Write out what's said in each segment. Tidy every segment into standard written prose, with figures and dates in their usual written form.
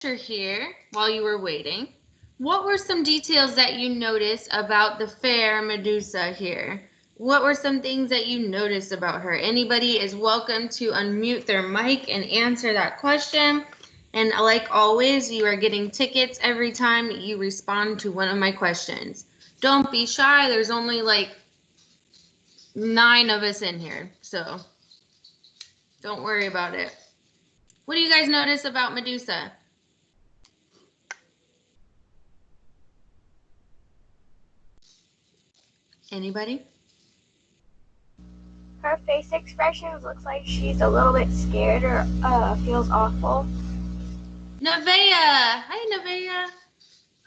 Here while you were waiting. What were some details that you noticed about the fair Medusa here? What were some things that you noticed about her? Anybody is welcome to unmute their mic and answer that question. And like always, you are getting tickets every time you respond to one of my questions. Don't be shy. There's only like 9 of us in here, so don't worry about it. What do you guys notice about Medusa? Anybody? Her face expressions looks like she's a little bit scared or feels awful. Nevaeh. Hi, Nevaeh.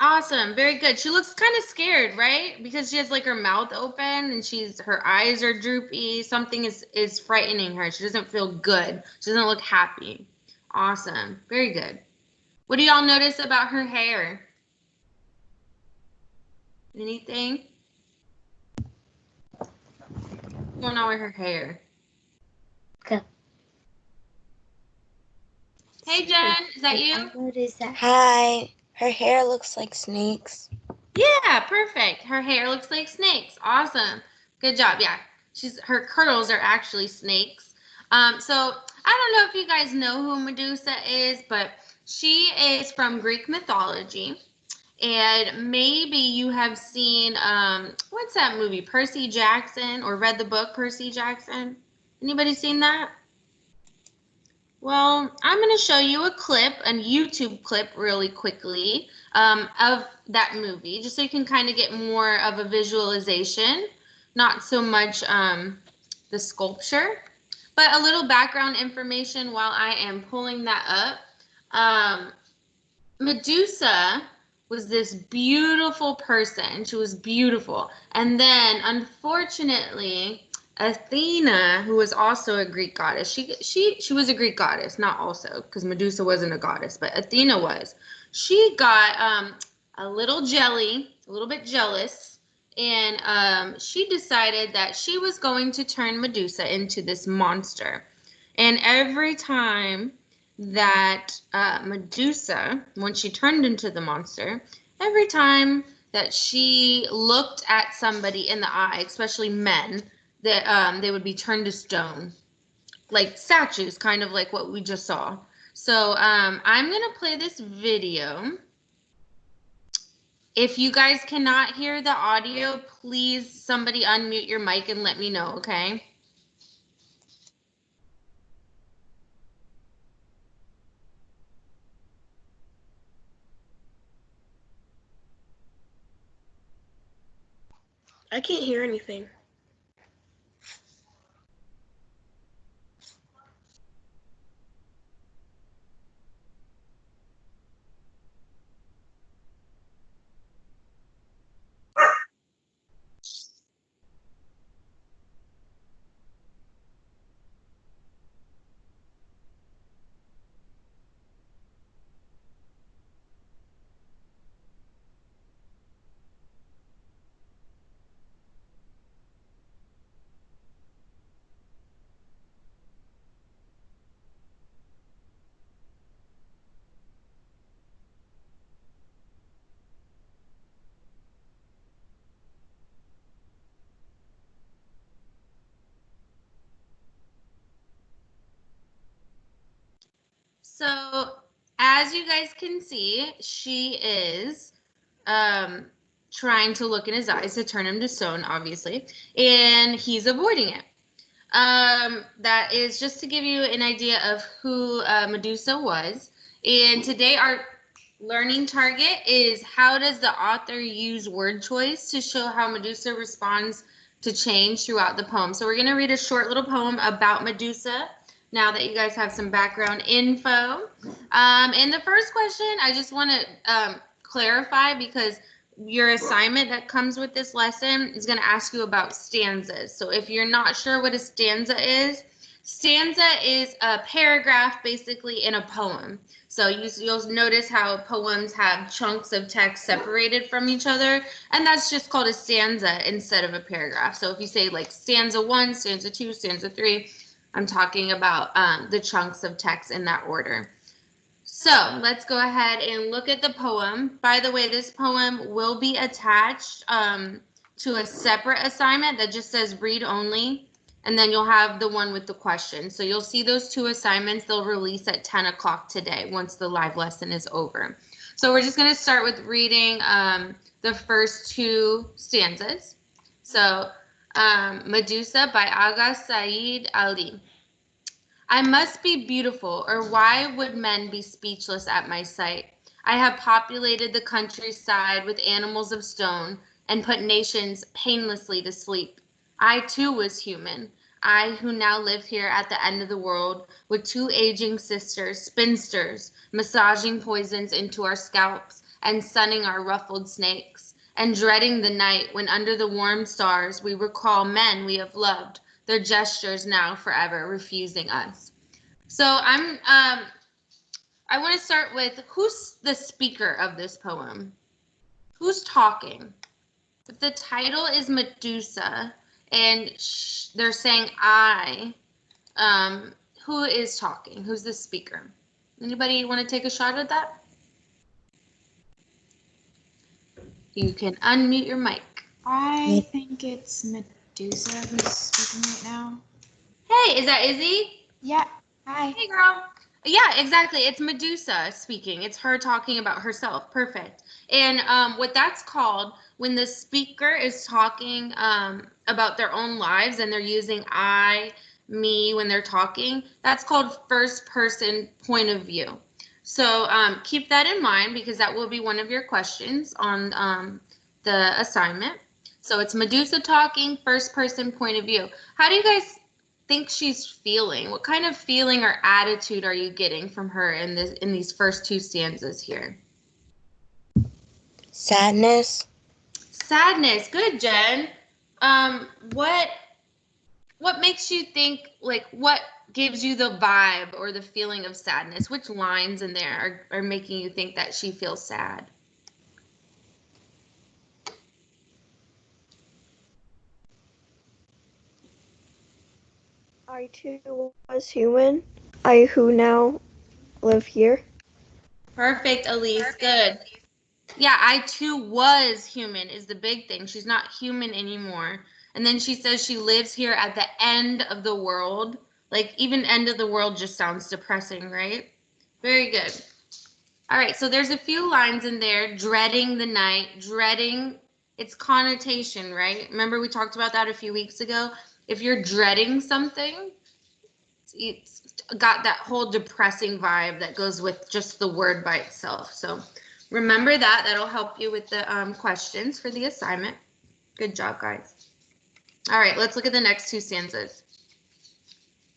Awesome. Very good. She looks kind of scared, right? Because she has like her mouth open and her eyes are droopy. Something is frightening her. She doesn't feel good. She doesn't look happy. Awesome. Very good. What do y'all notice about her hair? Anything? What's going on with her hair? Okay. Hey, Jen. Is that you? I noticed that. Hi. Her hair looks like snakes. Yeah, perfect. Her hair looks like snakes. Awesome. Good job. Yeah. Her curls are actually snakes. So I don't know if you guys know who Medusa is, but she is from Greek mythology. And maybe you have seen what's that movie? Percy Jackson, or read the book Percy Jackson? Anybody seen that? Well, I'm going to show you a clip, a YouTube clip really quickly of that movie, just so you can kind of get more of a visualization, not so much the sculpture, but a little background information while I am pulling that up. Medusa was this beautiful person. She was beautiful. And then, unfortunately, Athena, who was also a Greek goddess, she was a Greek goddess, not also, because Medusa wasn't a goddess, but Athena was. She got a little bit jealous, and she decided that she was going to turn Medusa into this monster. And every time that Medusa, when she turned into the monster, every time that she looked at somebody in the eye, especially men, that they would be turned to stone, like statues, kind of like what we just saw. So I'm gonna play this video. If you guys cannot hear the audio, please somebody unmute your mic and let me know, okay? I can't hear anything. So as you guys can see, she is trying to look in his eyes to turn him to stone, obviously, and he's avoiding it. That is just to give you an idea of who Medusa was. And today our learning target is, how does the author use word choice to show how Medusa responds to change throughout the poem. So we're going to read a short little poem about Medusa now that you guys have some background info. And the first question, I just want to clarify, because your assignment that comes with this lesson is going to ask you about stanzas. So if you're not sure what a stanza is a paragraph basically in a poem. So you'll notice how poems have chunks of text separated from each other, and that's just called a stanza instead of a paragraph. So if you say like stanza 1, stanza 2, stanza 3, I'm talking about the chunks of text in that order. So let's go ahead and look at the poem. By the way, this poem will be attached to a separate assignment that just says read only, and then you'll have the one with the question. So you'll see those two assignments. They'll release at 10 o'clock today once the live lesson is over. So we're just going to start with reading the first two stanzas. So Medusa by Aga Said Ali. I must be beautiful, or why would men be speechless at my sight? I have populated the countryside with animals of stone and put nations painlessly to sleep. I too was human, I who now live here at the end of the world with two aging sisters, spinsters, massaging poisons into our scalps and sunning our ruffled snakes, and dreading the night when under the warm stars we recall men we have loved, their gestures now forever refusing us. So I want to start with, who's the speaker of this poem? Who's talking? If the title is Medusa and they're saying I, who is talking? Who's the speaker? Anybody want to take a shot at that? You can unmute your mic. I think it's Medusa who's speaking right now. Hey, is that Izzy? Yeah. Hi. Hey, girl. Yeah, exactly. It's Medusa speaking. It's her talking about herself. Perfect. And what that's called, when the speaker is talking about their own lives and they're using I, me when they're talking, that's called first person point of view. So keep that in mind because that will be one of your questions on the assignment. So it's Medusa talking, first person point of view. How do you guys think she's feeling? What kind of feeling or attitude are you getting from her in these first two stanzas here? Sadness. Sadness. Good, Jen. What makes you think, like, what gives you the vibe or the feeling of sadness? Which lines in there are making you think that she feels sad? I too was human, I who now live here. Perfect, Elise. Good. Yeah, I too was human is the big thing. She's not human anymore. And then she says she lives here at the end of the world. Like, even end of the world just sounds depressing, right? Very good. All right, so there's a few lines in there. Dreading the night, dreading its connotation, right? Remember we talked about that a few weeks ago? If you're dreading something, it's got that whole depressing vibe that goes with just the word by itself. So remember that. That'll help you with the questions for the assignment. Good job, guys. All right, let's look at the next two stanzas.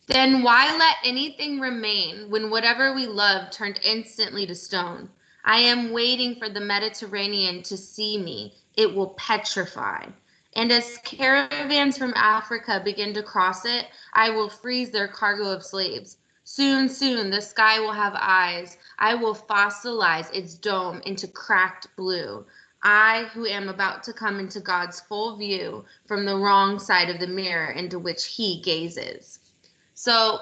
Then why let anything remain when whatever we love turned instantly to stone? I am waiting for the Mediterranean to see me. It will petrify. And as caravans from Africa begin to cross it, I will freeze their cargo of slaves. Soon, soon, the sky will have eyes. I will fossilize its dome into cracked blue. I, who am about to come into God's full view from the wrong side of the mirror into which he gazes. So,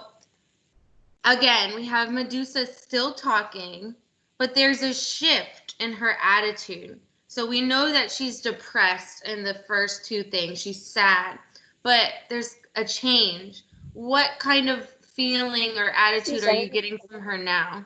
again, we have Medusa still talking, but there's a shift in her attitude. So we know that she's depressed in the first two things. She's sad, but there's a change. What kind of feeling or attitude are you getting from her now?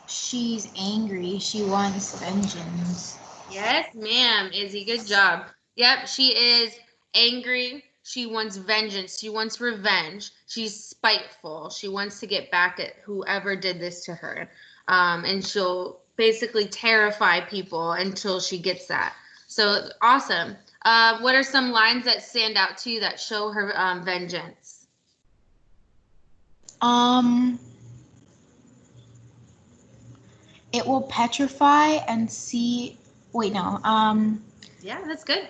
She's angry. She wants vengeance. Yes, ma'am, Izzy, good job. Yep, she is angry. She wants vengeance. She wants revenge. She's spiteful. She wants to get back at whoever did this to her. And she'll basically terrify people until she gets that. So awesome. What are some lines that stand out to you that show her vengeance? It will petrify and see. Wait, no. Yeah, that's good.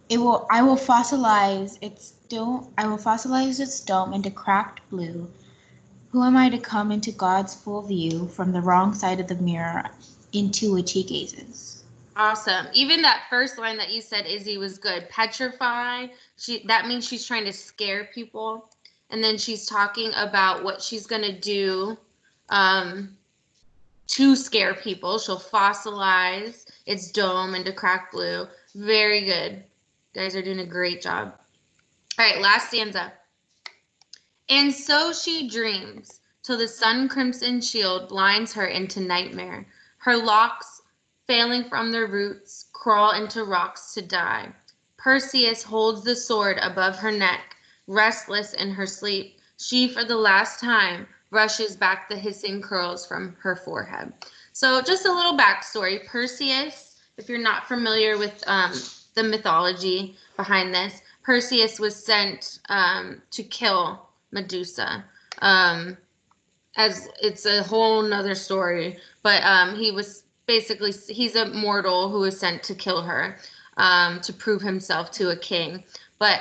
I will fossilize its dome. I will fossilize its dome into cracked blue. Who am I to come into God's full view from the wrong side of the mirror into which he gazes? Awesome. Even that first line that you said, Izzy, was good. Petrify. That means she's trying to scare people. And then she's talking about what she's going to do to scare people. She'll fossilize its dome into cracked blue. Very good. You guys are doing a great job. All right, last stanza. And so she dreams, till the sun-crimson shield blinds her into nightmare. Her locks, failing from their roots, crawl into rocks to die. Perseus holds the sword above her neck, restless in her sleep. She, for the last time, brushes back the hissing curls from her forehead. So just a little backstory. Perseus, if you're not familiar with the mythology behind this, Perseus was sent to kill Medusa. As it's a whole nother story, but he was basically, he's a mortal who was sent to kill her to prove himself to a king. But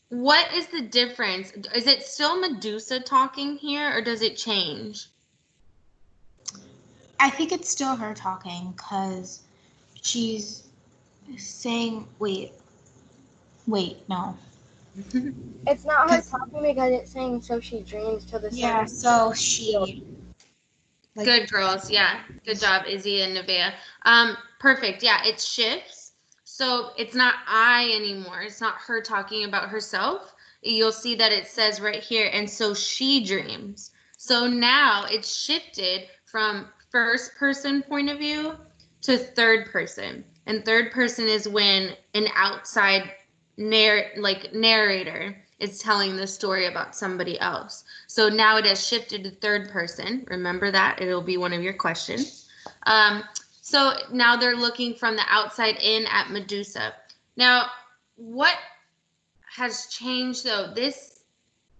what is the difference? Is it still Medusa talking here, or does it change? I think it's still her talking because she's saying, wait, no. It's not her talking because it's saying so she dreams till the sun. Yeah, so she. Like, good girls. Yeah. Good job, Izzy and Nevaeh. Perfect. Yeah, it shifts. So it's not I anymore. It's not her talking about herself. You'll see that it says right here, and so she dreams. So now it's shifted from first person point of view to third person. And third person is when an outside narrator is telling the story about somebody else. So now it has shifted to third person. Remember that. It'll be one of your questions. So now they're looking from the outside in at Medusa. Now, what has changed though? This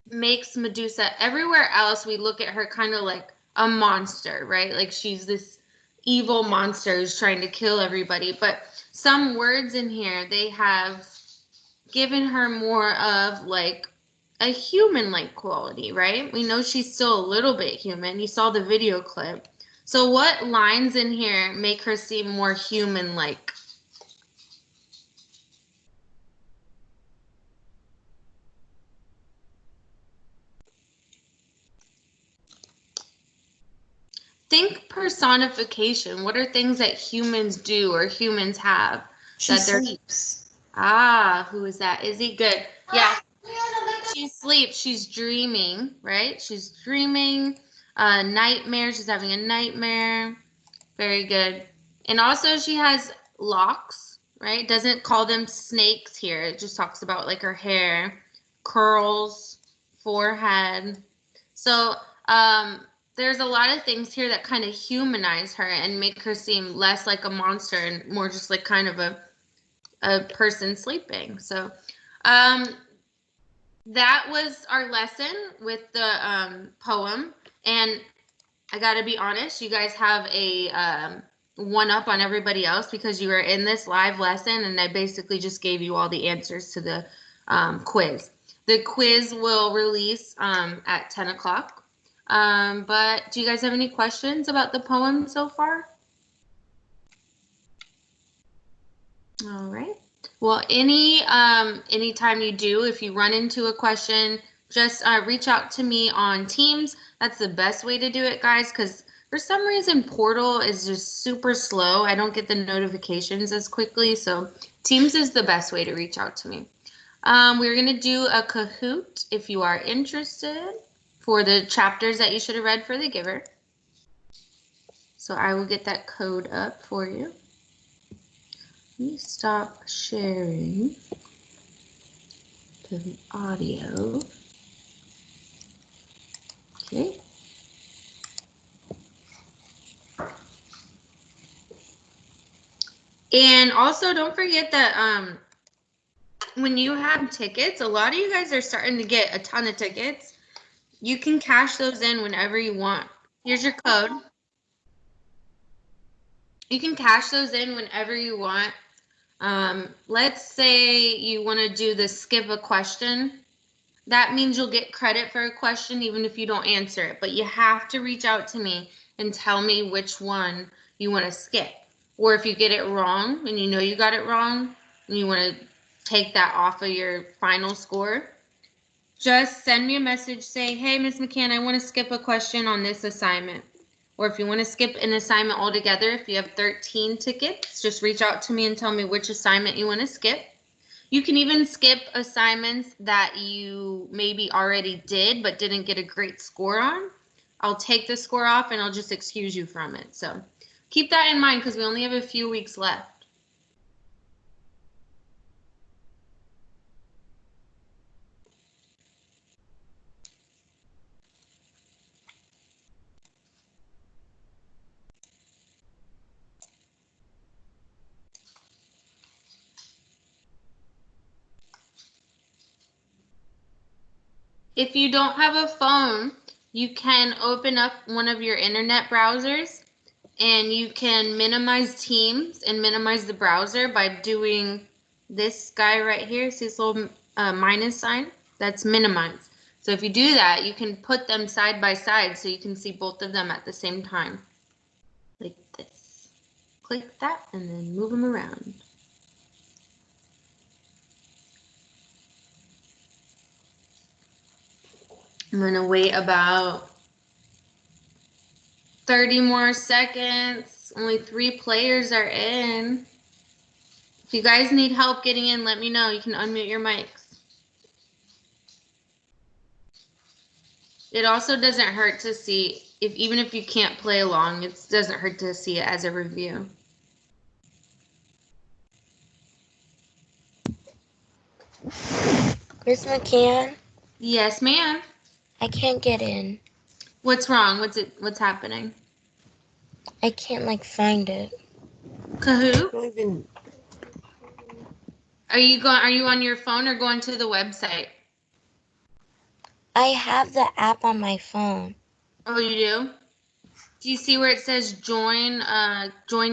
makes Medusa, everywhere else we look at her kind of like a monster, right? Like she's this evil monster who's trying to kill everybody. But some words in here, they have given her more of like a human-like quality, right? We know she's still a little bit human. You saw the video clip. So what lines in here make her seem more human-like? Think personification. What are things that humans do or humans have? she sleeps. Who is that? Is he good? Yeah. She sleeps. She's dreaming, right? She's dreaming. Nightmare. She's having a nightmare. Very good. And also she has locks, right? Doesn't call them snakes here. It just talks about like her hair, curls, forehead. So there's a lot of things here that kind of humanize her and make her seem less like a monster and more just like kind of a person sleeping. So that was our lesson with the poem. And I got to be honest, you guys have a one up on everybody else because you were in this live lesson and I basically just gave you all the answers to the quiz. The quiz will release at 10 o'clock. But do you guys have any questions about the poem so far? All right. Well, anytime you do, if you run into a question, just reach out to me on Teams. That's the best way to do it, guys, because for some reason Portal is just super slow. I don't get the notifications as quickly, so Teams is the best way to reach out to me. We're going to do a Kahoot if you are interested for the chapters that you should have read for the giver. So I will get that code up for you. Let me stop sharing to the audio. Okay. And also don't forget that when you have tickets, a lot of you guys are starting to get a ton of tickets. You can cash those in whenever you want. Here's your code. You can cash those in whenever you want. Let's say you want to do the skip a question. That means you'll get credit for a question even if you don't answer it. But you have to reach out to me and tell me which one you want to skip. Or if you get it wrong and you know you got it wrong and you want to take that off of your final score, just send me a message saying, hey, Miss McCann, I want to skip a question on this assignment. Or if you want to skip an assignment altogether, if you have 13 tickets, just reach out to me and tell me which assignment you want to skip. You can even skip assignments that you maybe already did but didn't get a great score on. I'll take the score off and I'll just excuse you from it. So keep that in mind because we only have a few weeks left. If you don't have a phone, you can open up one of your internet browsers and you can minimize Teams and minimize the browser by doing this guy right here. See this little minus sign? That's minimize. So if you do that, you can put them side by side so you can see both of them at the same time. Like this. Click that and then move them around. I'm going to wait about 30 more seconds. Only 3 players are in. If you guys need help getting in, let me know. You can unmute your mics. It also doesn't hurt to see, even if you can't play along, it doesn't hurt to see it as a review. Miss McCann, Yes, ma'am. I can't get in. What's wrong? What's happening? I can't find it. Kahoot? Are you on your phone or going to the website? I have the app on my phone. Oh, you do? Do you see where it says join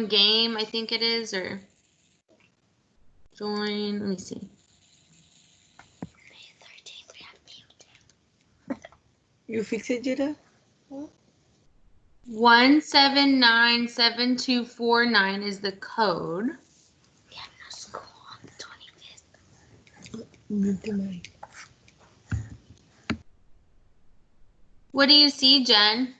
game, I think it is, or join, let me see. You fix it, Jada? 1797249 is the code. We have no school on the 25th. What do you see, Jen?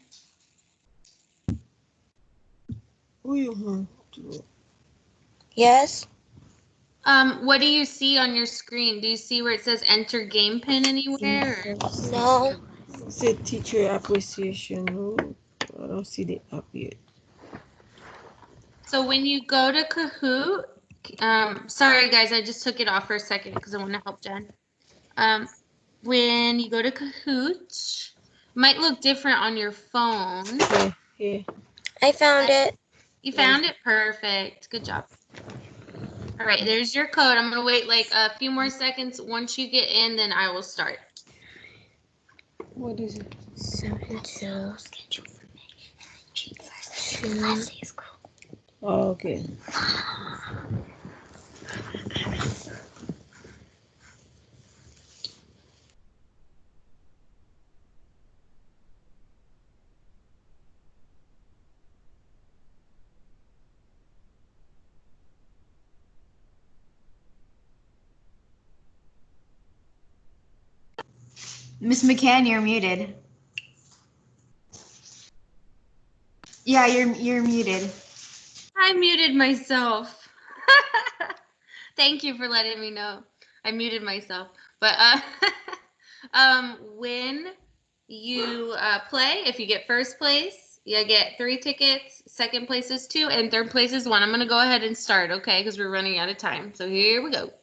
Yes? What do you see on your screen? Do you see where it says enter game pin anywhere? No. It said teacher appreciation. No, I don't see the app yet. So when you go to Kahoot, sorry guys, I just took it off for a second because I want to help Jen. When you go to Kahoot, might look different on your phone. Yeah. I found it. You found it? Perfect. Good job. All right, there's your code. I'm going to wait like a few more seconds. Once you get in, then I will start. What is it? 72. Oh, okay. Miss McCann, you're muted. Yeah, you're muted. I muted myself. Thank you for letting me know. I muted myself. But when you play, if you get first place, you get 3 tickets. Second place is 2, and third place is 1. I'm going to go ahead and start, okay? Because we're running out of time. So here we go.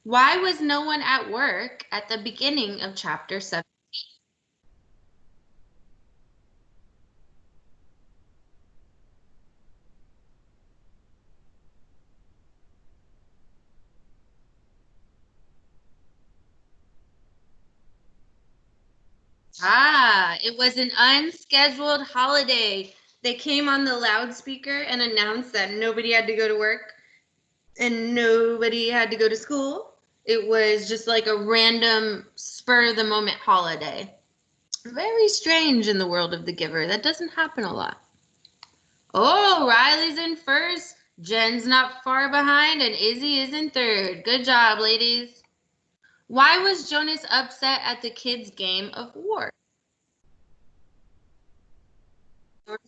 Why was no one at work at the beginning of chapter 7? It was an unscheduled holiday. They came on the loudspeaker and announced that nobody had to go to work and nobody had to go to school. It was just like a random spur of the moment holiday. Very strange in the world of The Giver. That doesn't happen a lot. Oh, Riley's in first. Jen's not far behind, and Izzy is in third. Good job, ladies. Why was Jonas upset at the kids' game of war?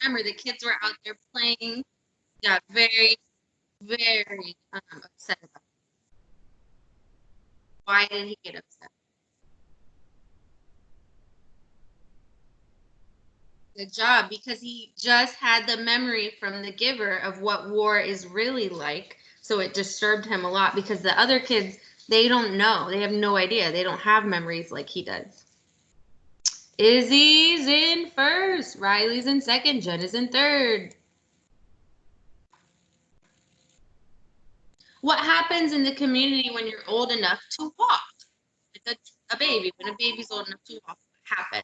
Remember, the kids were out there playing. Got very, very upset about it. Why did he get upset? Good job, because he just had the memory from the giver of what war is really like. So it disturbed him a lot because the other kids, they don't know. They have no idea. They don't have memories like he does. Izzy's in first. Riley's in second. Jen is in third. What happens in the community when you're old enough to walk? Like a baby. When a baby's old enough to walk, what happens?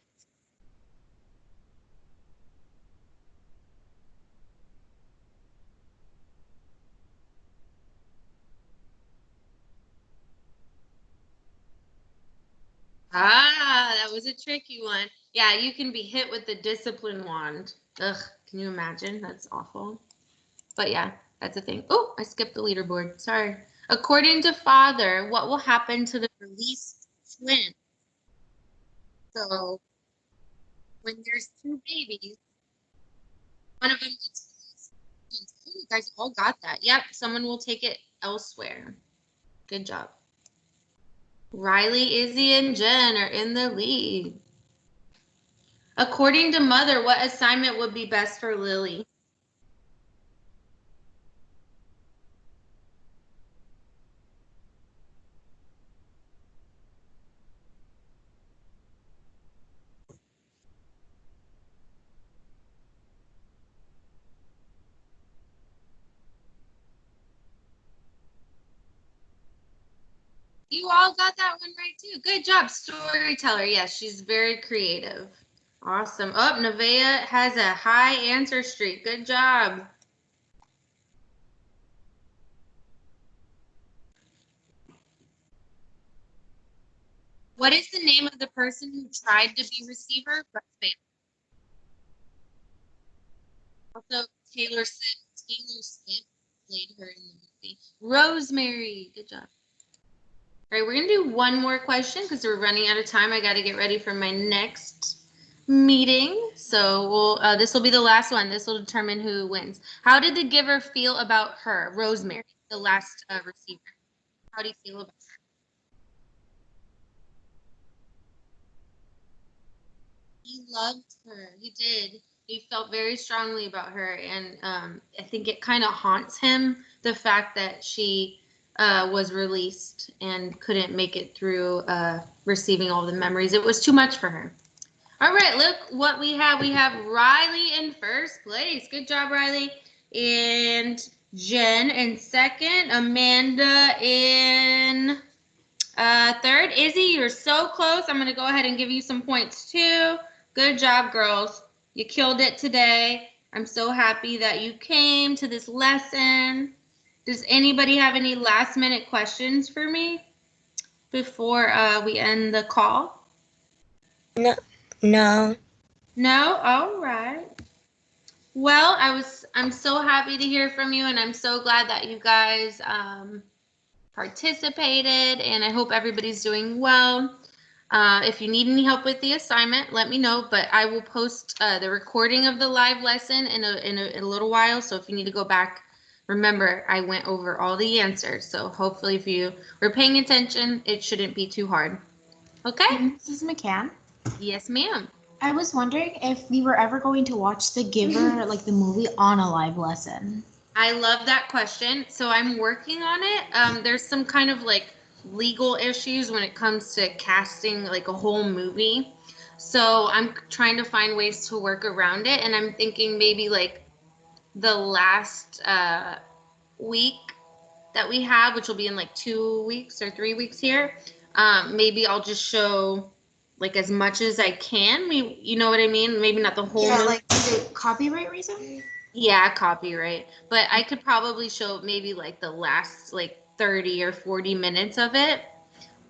Ah, that was a tricky one. Yeah, you can be hit with the discipline wand. Ugh, can you imagine? That's awful. But yeah, that's a thing. Oh, I skipped the leaderboard. Sorry. According to Father, what will happen to the released twin? So when there's two babies, one of them gets released. Oh, you guys all got that. Yep, someone will take it elsewhere. Good job. Riley, Izzy, and Jen are in the lead. According to Mother, what assignment would be best for Lily? You all got that one right too. Good job, storyteller. Yes, she's very creative. Awesome. Oh, Nevaeh has a high answer streak. Good job. What is the name of the person who tried to be receiver but failed? Also, Taylor Swift played her in the movie. Rosemary. Good job. All right, we're going to do one more question because we're running out of time. I got to get ready for my next meeting. So this will be the last one. This will determine who wins. How did the giver feel about her, Rosemary, the last receiver? How do you feel about her? He loved her. He did. He felt very strongly about her, and I think it kind of haunts him, the fact that she was released and couldn't make it through receiving all the memories. It was too much for her. All right, look what we have. We have Riley in first place. Good job, Riley. And Jen in second. Amanda in third. Izzy, you're so close. I'm going to go ahead and give you some points too. Good job, girls. You killed it today. I'm so happy that you came to this lesson. Does anybody have any last minute questions for me before we end the call? No. No. No? All right. Well, I'm so happy to hear from you, and I'm so glad that you guys participated, and I hope everybody's doing well. If you need any help with the assignment, let me know, but I will post the recording of the live lesson in a little while, so if you need to go back, remember, I went over all the answers, so hopefully if you were paying attention, it shouldn't be too hard. Okay? Mrs. McCann, Yes, ma'am. I was wondering if we were ever going to watch The Giver, like the movie, on a live lesson. I love that question. So I'm working on it. There's some kind of like legal issues when it comes to casting like a whole movie. So I'm trying to find ways to work around it. And I'm thinking maybe like the last week that we have, which will be in like 2 weeks or 3 weeks here, maybe I'll just show like as much as I can. You know what I mean? Maybe not the whole Yeah, movie. like, is it copyright reason? Yeah, copyright. But I could probably show maybe like the last like 30 or 40 minutes of it.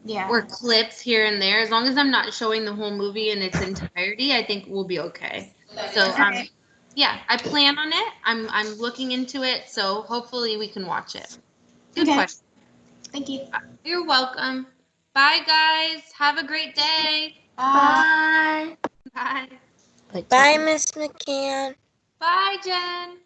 Yeah. Or clips here and there. As long as I'm not showing the whole movie in its entirety, I think we'll be okay. So yeah, I plan on it. I'm looking into it, so hopefully we can watch it. Good Okay. question. Thank you. You're welcome. Bye, guys. Have a great day. Bye. Bye. Bye, Miss McCann. Bye, Jen.